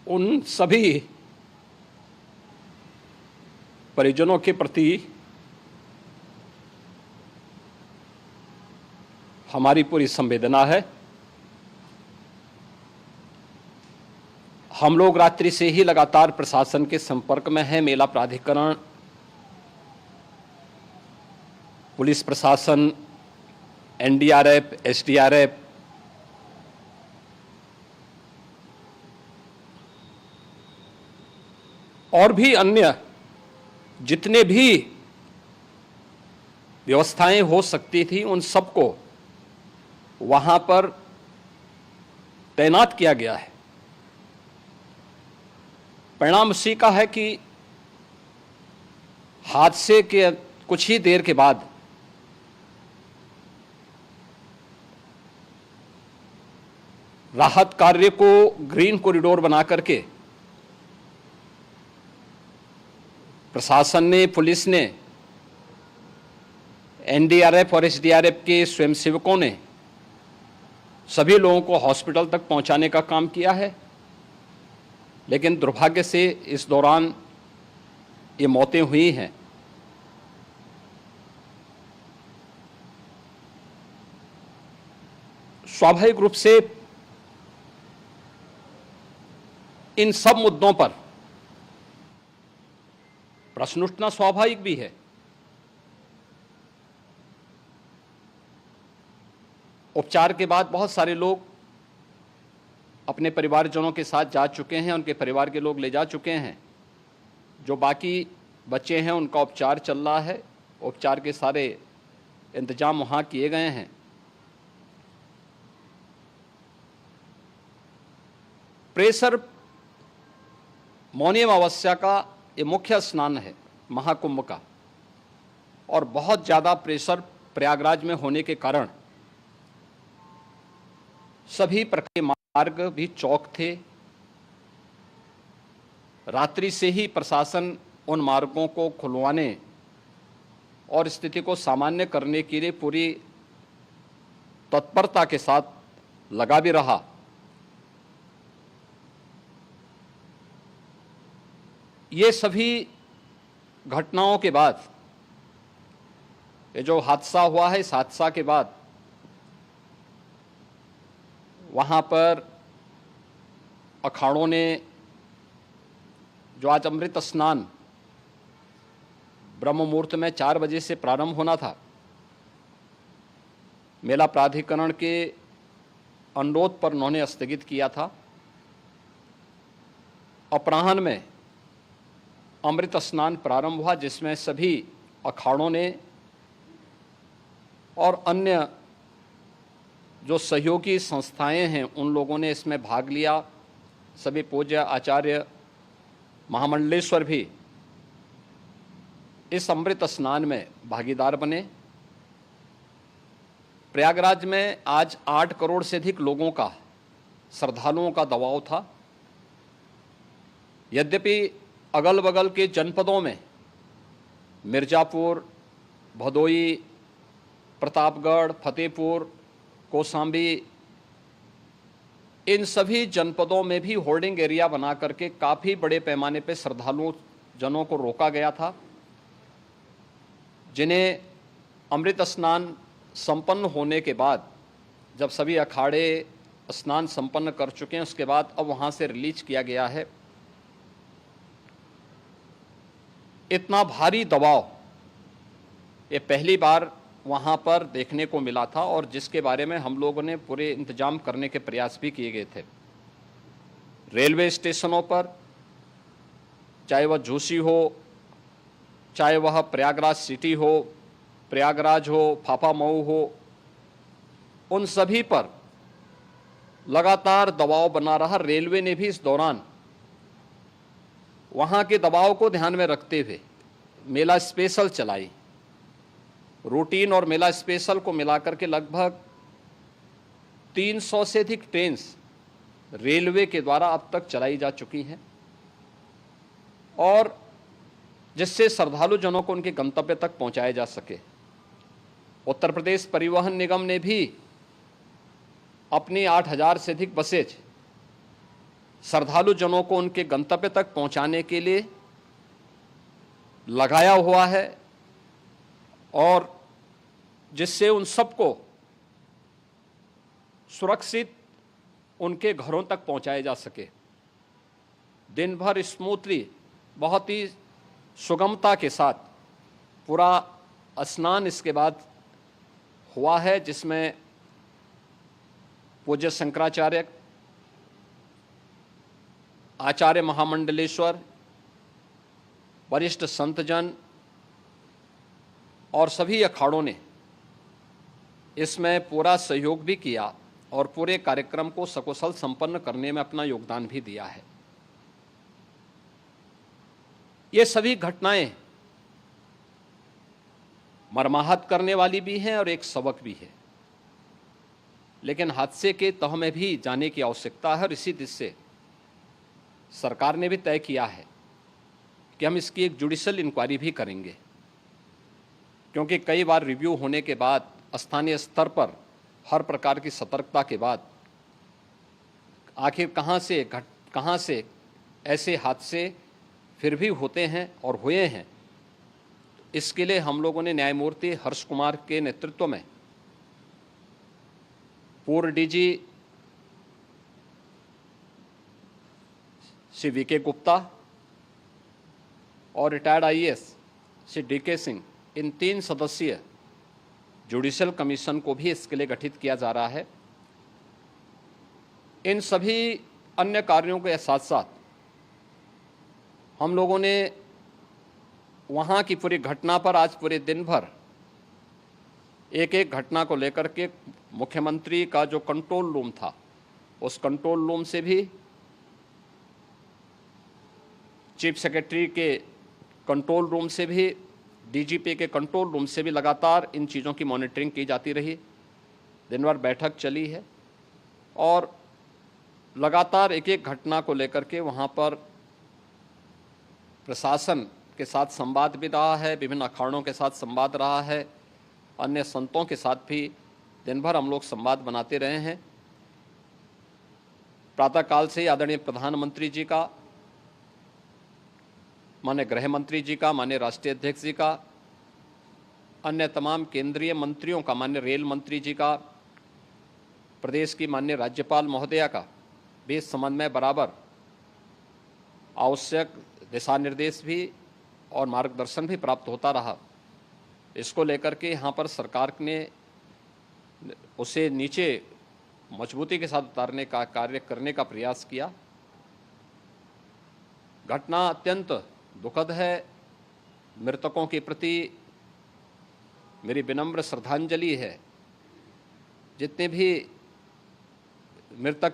उन सभी परिजनों के प्रति हमारी पूरी संवेदना है। हम लोग रात्रि से ही लगातार प्रशासन के संपर्क में हैं। मेला प्राधिकरण, पुलिस प्रशासन, एनडीआरएफ, एसडीआरएफ, और भी अन्य जितने भी व्यवस्थाएं हो सकती थी उन सबको वहां पर तैनात किया गया है। परिणाम उसी का है कि हादसे के कुछ ही देर के बाद राहत कार्य को ग्रीन कॉरिडोर बना करके प्रशासन ने, पुलिस ने, एनडीआरएफ और एसडीआरएफ के स्वयंसेवकों ने सभी लोगों को हॉस्पिटल तक पहुंचाने का काम किया है। लेकिन दुर्भाग्य से इस दौरान ये मौतें हुई हैं। स्वाभाविक रूप से इन सब मुद्दों पर प्रश्न उठना स्वाभाविक भी है। उपचार के बाद बहुत सारे लोग अपने परिवारजनों के साथ जा चुके हैं, उनके परिवार के लोग ले जा चुके हैं। जो बाकी बच्चे हैं उनका उपचार चल रहा है। उपचार के सारे इंतजाम वहाँ किए गए हैं। प्रेशर मौनी अमावस्या का ये मुख्य स्नान है महाकुंभ का, और बहुत ज़्यादा प्रेशर प्रयागराज में होने के कारण सभी प्रकार के मार्ग भी चौक थे। रात्रि से ही प्रशासन उन मार्गों को खुलवाने और स्थिति को सामान्य करने के लिए पूरी तत्परता के साथ लगा भी रहा। ये सभी घटनाओं के बाद, ये जो हादसा हुआ है, इस हादसा के बाद वहाँ पर अखाड़ों ने जो आज अमृत स्नान ब्रह्म मुहूर्त में 4 बजे से प्रारंभ होना था, मेला प्राधिकरण के अनुरोध पर उन्होंने स्थगित किया था। अपराह्न में अमृत स्नान प्रारंभ हुआ, जिसमें सभी अखाड़ों ने और अन्य जो सहयोगी संस्थाएं हैं उन लोगों ने इसमें भाग लिया। सभी पूज्य आचार्य महामंडलेश्वर भी इस अमृत स्नान में भागीदार बने। प्रयागराज में आज 8 करोड़ से अधिक लोगों का, श्रद्धालुओं का दबाव था। यद्यपि अगल बगल के जनपदों में मिर्जापुर, भदोई, प्रतापगढ़, फतेहपुर, कौशाम्बी, इन सभी जनपदों में भी होर्डिंग एरिया बना करके काफ़ी बड़े पैमाने पर श्रद्धालुओं जनों को रोका गया था, जिन्हें अमृत स्नान संपन्न होने के बाद, जब सभी अखाड़े स्नान संपन्न कर चुके हैं, उसके बाद अब वहाँ से रिलीज किया गया है। इतना भारी दबाव ये पहली बार वहाँ पर देखने को मिला था, और जिसके बारे में हम लोगों ने पूरे इंतजाम करने के प्रयास भी किए गए थे। रेलवे स्टेशनों पर, चाहे वह झूसी हो, चाहे वह प्रयागराज सिटी हो, प्रयागराज हो, फाफामऊ हो, उन सभी पर लगातार दबाव बना रहा। रेलवे ने भी इस दौरान वहाँ के दबाव को ध्यान में रखते हुए मेला स्पेशल चलाई। रूटीन और मेला स्पेशल को मिलाकर के लगभग 300 से अधिक ट्रेन रेलवे के द्वारा अब तक चलाई जा चुकी हैं, और जिससे श्रद्धालु जनों को उनके गंतव्य तक पहुंचाया जा सके। उत्तर प्रदेश परिवहन निगम ने भी अपनी 8000 से अधिक बसेज श्रद्धालु जनों को उनके गंतव्य तक पहुंचाने के लिए लगाया हुआ है और जिससे उन सबको सुरक्षित उनके घरों तक पहुंचाया जा सके। दिन भर स्मूथली, बहुत ही सुगमता के साथ पूरा स्नान इसके बाद हुआ है, जिसमें पूज्य शंकराचार्य, आचार्य महामंडलेश्वर, वरिष्ठ संतजन और सभी अखाड़ों ने इसमें पूरा सहयोग भी किया और पूरे कार्यक्रम को सकुशल संपन्न करने में अपना योगदान भी दिया है। ये सभी घटनाएं मर्माहत करने वाली भी हैं और एक सबक भी है, लेकिन हादसे के तह में भी जाने की आवश्यकता है और इसी दिशा से सरकार ने भी तय किया है कि हम इसकी एक जुडिशियल इंक्वायरी भी करेंगे, क्योंकि कई बार रिव्यू होने के बाद स्थानीय स्तर पर हर प्रकार की सतर्कता के बाद आखिर कहाँ से ऐसे हादसे फिर भी होते हैं और हुए हैं। इसके लिए हम लोगों ने न्यायमूर्ति हर्ष कुमार के नेतृत्व में पूर्व डीजी श्री वीके गुप्ता और retired IAS Shri DK Singh, इन 3 सदस्यीय जुडिशियल कमीशन को भी इसके लिए गठित किया जा रहा है। इन सभी अन्य कार्यों के साथ साथ हम लोगों ने वहाँ की पूरी घटना पर आज पूरे दिन भर एक एक घटना को लेकर के मुख्यमंत्री का जो कंट्रोल रूम था, उस कंट्रोल रूम से भी, चीफ सेक्रेटरी के कंट्रोल रूम से भी, डीजीपी के कंट्रोल रूम से भी लगातार इन चीज़ों की मॉनिटरिंग की जाती रही। दिन भर बैठक चली है और लगातार एक एक घटना को लेकर के वहाँ पर प्रशासन के साथ संवाद भी रहा है, विभिन्न अखाड़ों के साथ संवाद रहा है, अन्य संतों के साथ भी दिन भर हम लोग संवाद बनाते रहे हैं। प्रातःकाल से आदरणीय प्रधानमंत्री जी का, माननीय गृह मंत्री जी का, माननीय राष्ट्रीय अध्यक्ष जी का, अन्य तमाम केंद्रीय मंत्रियों का, माननीय रेल मंत्री जी का, प्रदेश की माननीय राज्यपाल महोदया का भी इस संबंध में बराबर आवश्यक दिशा निर्देश भी और मार्गदर्शन भी प्राप्त होता रहा। इसको लेकर के यहाँ पर सरकार ने उसे नीचे मजबूती के साथ उतारने का कार्य करने का प्रयास किया। घटना अत्यंत दुखद है। मृतकों के प्रति मेरी विनम्र श्रद्धांजलि है। जितने भी मृतक